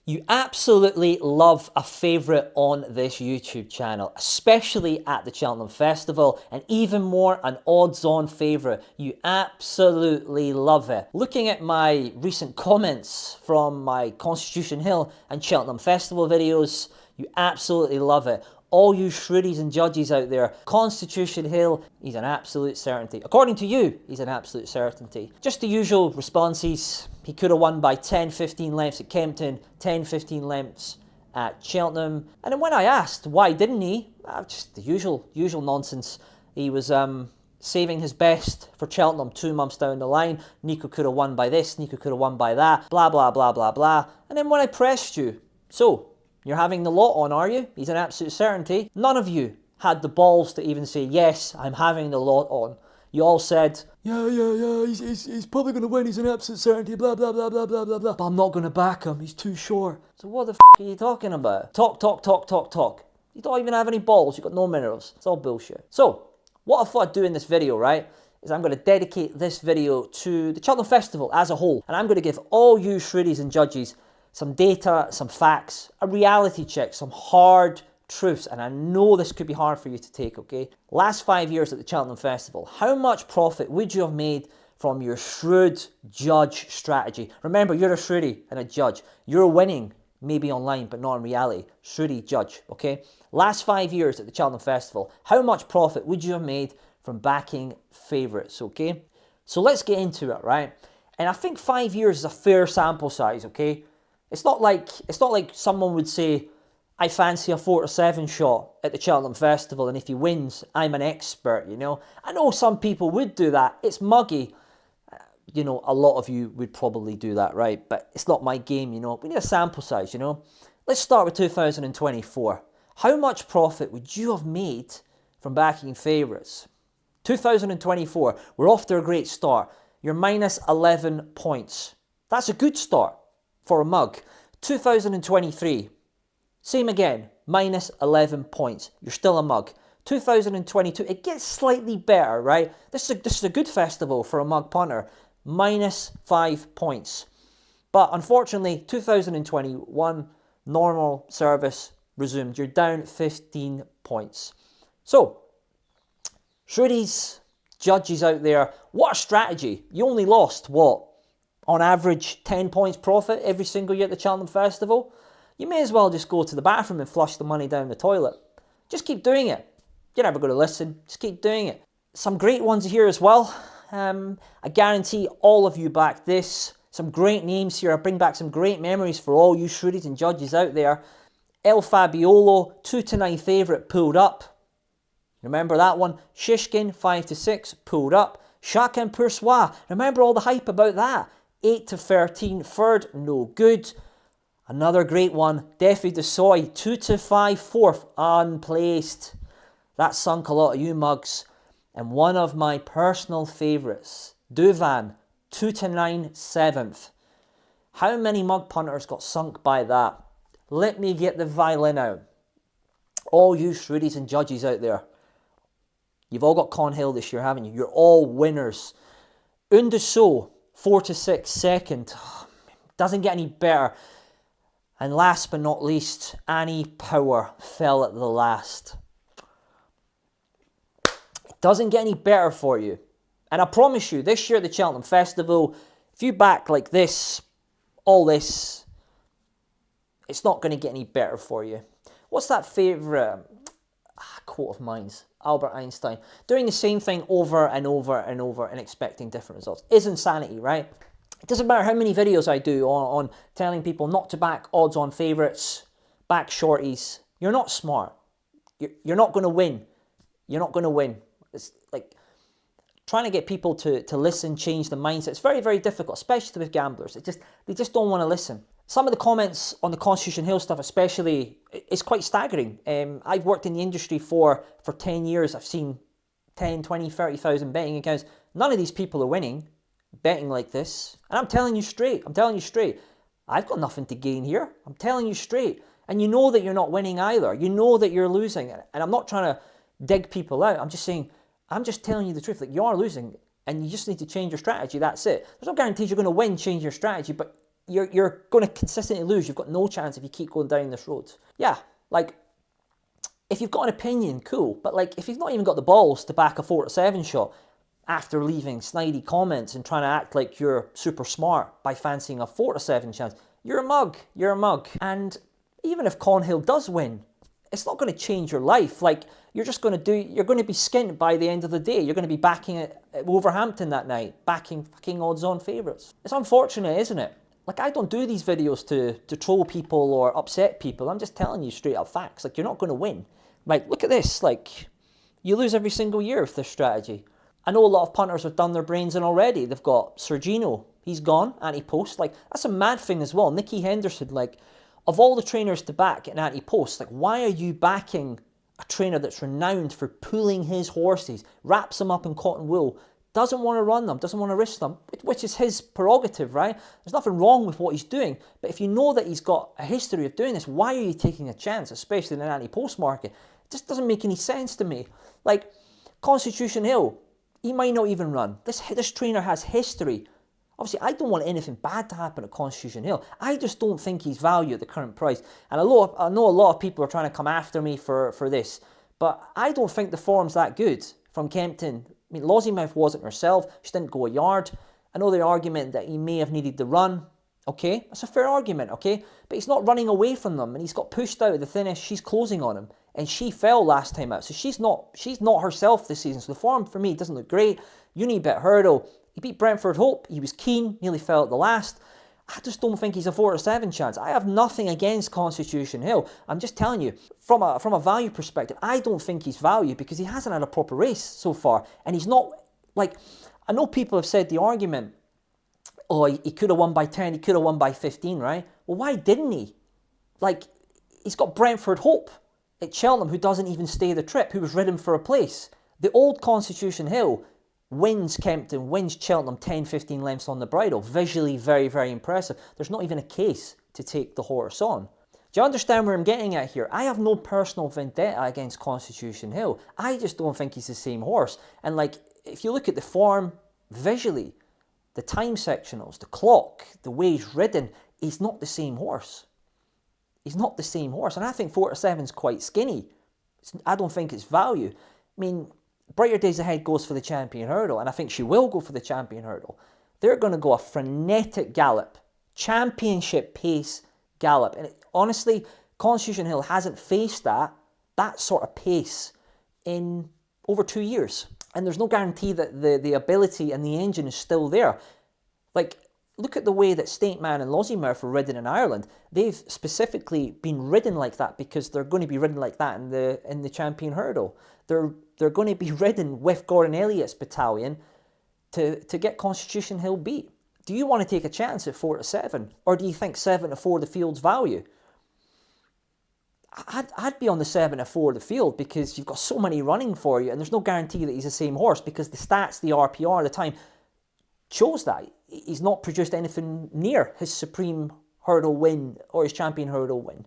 You absolutely love a favourite on this YouTube channel, especially at the Cheltenham Festival, and even more an odds-on favourite. You absolutely love it. Looking at my recent comments from my Constitution Hill and Cheltenham Festival videos, you absolutely love it. All you shrewities and judges out there, Constitution Hill, he's an absolute certainty. According to you, he's an absolute certainty. Just the usual responses. He could have won by 10, 15 lengths at Kempton, 10, 15 lengths at Cheltenham. And then when I asked why didn't he, just the usual nonsense. He was saving his best for Cheltenham 2 months down the line. Nico could have won by this, Nico could have won by that, blah, blah, blah, blah, blah. And then when I pressed you, so, you're having the lot on, are you? He's an absolute certainty. None of you had the balls to even say, yes, I'm having the lot on. You all said, yeah, he's probably going to win, he's an absolute certainty, blah, blah, blah, blah, blah, blah, blah. But I'm not going to back him, he's too short. So what the are you talking about? Talk. You don't even have any balls, you've got no minerals. It's all bullshit. So, what I thought I'd do in this video, right, is I'm going to dedicate this video to the Cheltenham Festival as a whole. And I'm going to give all you shrewities and judges some data, some facts, a reality check, some hard truths, and I know this could be hard for you to take, okay? Last 5 years at the Cheltenham Festival, how much profit would you have made from your shrewd judge strategy? Remember, you're a shrewdie and a judge. You're winning, maybe online, but not in reality. Shrewdie judge, okay? Last 5 years at the Cheltenham Festival, how much profit would you have made from backing favourites, okay? So let's get into it, right? And I think 5 years is a fair sample size, okay? It's not like someone would say, I fancy a 4 to 7 shot at the Cheltenham Festival, and if he wins, I'm an expert, you know. I know some people would do that. It's muggy. You know, a lot of you would probably do that, right? But it's not my game, you know. We need a sample size, you know. Let's start with 2024. How much profit would you have made from backing favourites? 2024, we're off to a great start. You're minus 11 points. That's a good start for a mug. 2023, same again, minus 11 points. You're still a mug. 2022, it gets slightly better, right? This is a good festival for a mug punter. Minus 5 points. But unfortunately, 2021, normal service resumed. You're down 15 points. So, shrewities, judges out there, what a strategy. You only lost, what? On average, 10 points profit every single year at the Cheltenham Festival. You may as well just go to the bathroom and flush the money down the toilet. Just keep doing it. You're never going to listen. Just keep doing it. Some great ones here as well. I guarantee all of you back this. Some great names here. I bring back some great memories for all you shrewities and judges out there. El Fabiolo, 2 to 9 favourite, pulled up. Remember that one? Shishkin, 5 to 6, pulled up. Chacun Pour Soi. Remember all the hype about that? 8 to 13, third, no good. Another great one, Defi Du Seuil, 2 to 5, fourth, unplaced. That sunk a lot of you mugs. And one of my personal favourites, Douvan, 2 to 9, seventh. How many mug punters got sunk by that? Let me get the violin out. All you shrewities and judges out there, you've all got Con Hill this year, haven't you? You're all winners. Sceaux, 4 to 6, second. Doesn't get any better. And last but not least, Annie Power fell at the last. It doesn't get any better for you. And I promise you, this year at the Cheltenham Festival, if you back like this, all this, it's not going to get any better for you. What's that favourite quote of mine's? Albert Einstein. Doing the same thing over and over and over and expecting different results is insanity, right? It doesn't matter how many videos I do on telling people not to back odds-on favourites, back shorties. You're not smart. You're not going to win. You're not going to win. It's like trying to get people to listen, change the mindset. It's very, very difficult, especially with gamblers. They just don't want to listen. Some of the comments on the Constitution Hill stuff especially, it's quite staggering. I've worked in the industry for 10 years. I've seen 10, 20, 30,000 betting accounts. None of these people are winning betting like this. And I'm telling you straight. I've got nothing to gain here. I'm telling you straight. And you know that you're not winning either. You know that you're losing. And I'm not trying to dig people out. I'm just saying, I'm just telling you the truth. Like, you are losing and you just need to change your strategy. That's it. There's no guarantees you're going to win, change your strategy, but you're going to consistently lose. You've got no chance if you keep going down this road. Yeah, like, if you've got an opinion, cool. But like, if you've not even got the balls to back a 4-7 shot after leaving snidey comments and trying to act like you're super smart by fancying a 4-7 chance, you're a mug. You're a mug. And even if Cornhill does win, it's not going to change your life. Like, you're going to be skint by the end of the day. You're going to be backing at Wolverhampton that night, backing fucking odds-on favourites. It's unfortunate, isn't it? Like, I don't do these videos to troll people or upset people. I'm just telling you straight up facts. Like, you're not going to win. Like, look at this. Like, you lose every single year with this strategy. I know a lot of punters have done their brains in already. They've got Sergino. He's gone, anti-post. Like, that's a mad thing as well. Nicky Henderson, like, of all the trainers to back an anti-post, like, why are you backing a trainer that's renowned for pulling his horses, wraps them up in cotton wool, doesn't want to run them, doesn't want to risk them, which is his prerogative, right? There's nothing wrong with what he's doing. But if you know that he's got a history of doing this, why are you taking a chance, especially in an anti-post market? It just doesn't make any sense to me. Like, Constitution Hill, he might not even run. This trainer has history. Obviously, I don't want anything bad to happen at Constitution Hill. I just don't think he's valued at the current price. And I know a lot of people are trying to come after me for this, but I don't think the form's that good from Kempton. I mean, Lossiemouth wasn't herself. She didn't go a yard. I know the argument that he may have needed the run. Okay, that's a fair argument, okay? But he's not running away from them, and he's got pushed out of the finish. She's closing on him, and she fell last time out. So she's not herself this season. So the form, for me, doesn't look great. Unibet Hurdle, he beat Brentford Hope. He was keen, nearly fell at the last. I just don't think he's a 4-7 chance. I have nothing against Constitution Hill. I'm just telling you, from a value perspective, I don't think he's valued because he hasn't had a proper race so far. And he's not, like, I know people have said the argument, oh, he could have won by 10, he could have won by 15, right? Well, why didn't he? Like, he's got Brentford Hope at Cheltenham, who doesn't even stay the trip, who was ridden for a place. The old Constitution Hill wins Kempton, wins Cheltenham 10, 15 lengths on the bridle. Visually very, very impressive. There's not even a case to take the horse on. Do you understand where I'm getting at here? I have no personal vendetta against Constitution Hill. I just don't think he's the same horse. And like, if you look at the form visually, the time sectionals, the clock, the way he's ridden, he's not the same horse. He's not the same horse. And I think 4-7 is quite skinny. I don't think it's value. I mean, Brighter Days Ahead goes for the Champion Hurdle, and I think she will go for the Champion Hurdle. They're going to go a frenetic gallop, championship pace gallop. And honestly, Constitution Hill hasn't faced that sort of pace in over 2 years. And there's no guarantee that the ability and the engine is still there. Like, look at the way that Stateman and Lossiemouth were ridden in Ireland. They've specifically been ridden like that because they're going to be ridden like that in the Champion Hurdle. They're going to be ridden with Gordon Elliott's battalion to get Constitution Hill beat. Do you want to take a chance at 4-7? Or do you think 7-4 the field's value? I'd be on the 7-4 the field because you've got so many running for you and there's no guarantee that he's the same horse because the stats, the RPR, the time shows that. He's not produced anything near his Supreme Hurdle win or his Champion Hurdle win.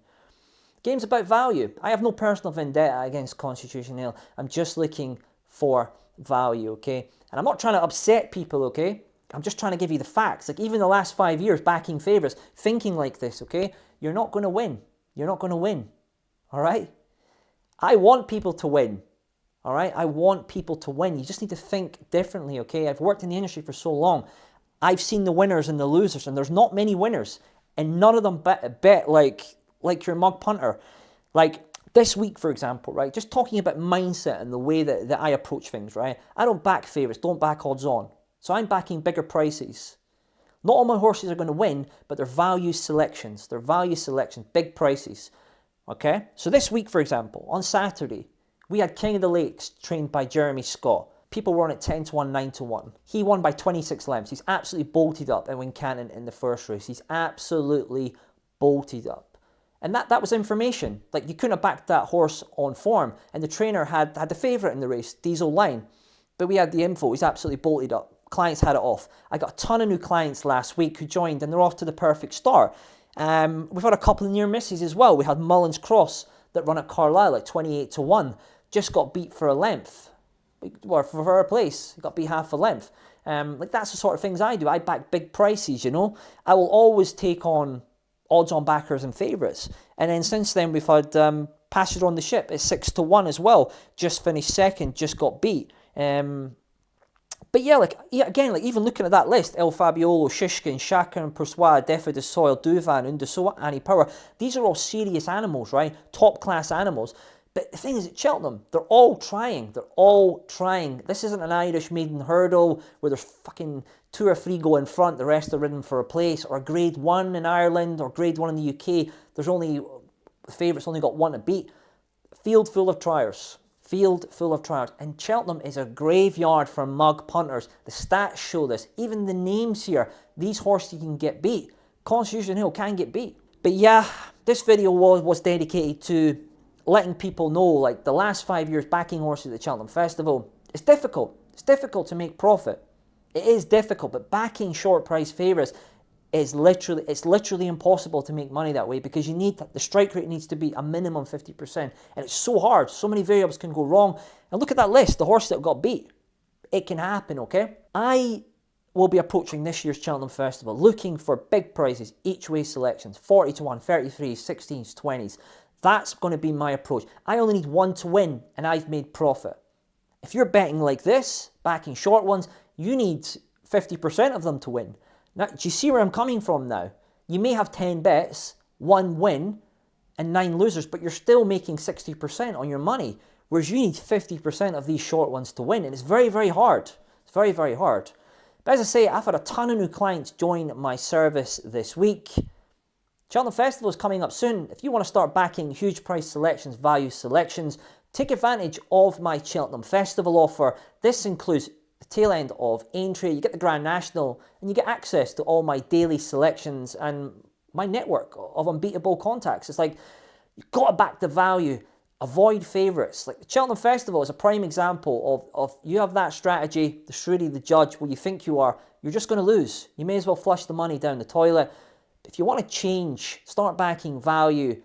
Game's about value. I have no personal vendetta against Constitution Hill. I'm just looking for value, okay? And I'm not trying to upset people, okay? I'm just trying to give you the facts. Like, even the last 5 years, backing favourites, thinking like this, okay? You're not going to win. You're not going to win, all right? I want people to win, all right? I want people to win. You just need to think differently, okay? I've worked in the industry for so long. I've seen the winners and the losers, and there's not many winners, and none of them bet like your mug punter. Like this week, for example, right? Just talking about mindset and the way that I approach things, right? I don't back favourites, don't back odds on. So I'm backing bigger prices. Not all my horses are going to win, but they're value selections. They're value selections, big prices. Okay? So this week, for example, on Saturday, we had King of the Lakes trained by Jeremy Scott. People were on at 10-1, 9-1. He won by 26 lengths. He's absolutely bolted up in Wincanton in the first race. He's absolutely bolted up. And that was information. Like, you couldn't have backed that horse on form. And the trainer had the favourite in the race, Diesel Line. But we had the info. He's absolutely bolted up. Clients had it off. I got a ton of new clients last week who joined, and they're off to the perfect start. We've had a couple of near misses as well. We had Mullins Cross that run at Carlisle at 28-1. Just got beat for a length. Or for a place. Got beat half a length. Like that's the sort of things I do. I back big prices, you know. I will always take on odds-on backers and favourites. And then since then we've had Passenger on the Ship at 6-1 as well. Just finished second, just got beat. But yeah, again, even looking at that list, El Fabiolo, Shishkin, Chacun Pour Soi, Defi Du Seuil, Douvan, Sceaux, Annie Power, these are all serious animals, right? Top class animals. But the thing is, at Cheltenham, they're all trying. They're all trying. This isn't an Irish maiden hurdle where there's fucking 2 or 3 go in front, the rest are ridden for a place, or a Grade 1 in Ireland, or Grade 1 in the UK. There's only, the favourites only got 1 to beat. Field full of triers. Field full of triers. And Cheltenham is a graveyard for mug punters. The stats show this. Even the names here, these horses can get beat. Constitution Hill can get beat. But yeah, this video was dedicated to letting people know, like, the last 5 years backing horses at the Cheltenham Festival, it's difficult. It's difficult to make profit. It is difficult, but backing short price favourites is literally impossible to make money that way, because you need, the strike rate needs to be a minimum 50%. And it's so hard. So many variables can go wrong. And look at that list, the horses that got beat. It can happen, okay? I will be approaching this year's Cheltenham Festival looking for big prices, each way selections, 40-1, 33s, 16s, 20s. That's going to be my approach. I only need 1 to win, and I've made profit. If you're betting like this, backing short ones, you need 50% of them to win. Now, do you see where I'm coming from now? You may have 10 bets, 1 win, and 9 losers, but you're still making 60% on your money, whereas you need 50% of these short ones to win, and it's very, very hard. It's very, very hard. But as I say, I've had a ton of new clients join my service this week. Cheltenham Festival is coming up soon. If you want to start backing huge price selections, value selections, take advantage of my Cheltenham Festival offer. This includes the tail end of Aintree, you get the Grand National, and you get access to all my daily selections and my network of unbeatable contacts. It's like, you've got to back the value, avoid favourites. Like the Cheltenham Festival is a prime example of you have that strategy, the shrewdie, the judge, where you think you are, you're just going to lose. You may as well flush the money down the toilet. If you want to change, start backing value,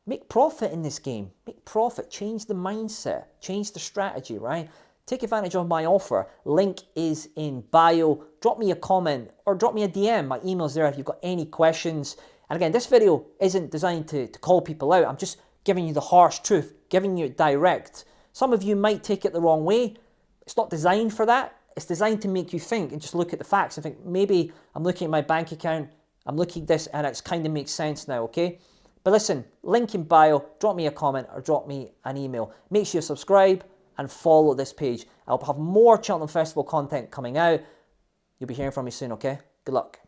make profit in this game. Make profit, change the mindset, change the strategy, right? Take advantage of my offer. Link is in bio. Drop me a comment or drop me a DM. My email's there if you've got any questions. And again, this video isn't designed to call people out. I'm just giving you the harsh truth, giving you it direct. Some of you might take it the wrong way. It's not designed for that. It's designed to make you think and just look at the facts and think, maybe I'm looking at my bank account, I'm looking at this and it kind of makes sense now, okay? But listen, link in bio, drop me a comment or drop me an email. Make sure you subscribe and follow this page. I'll have more Cheltenham Festival content coming out. You'll be hearing from me soon, okay? Good luck.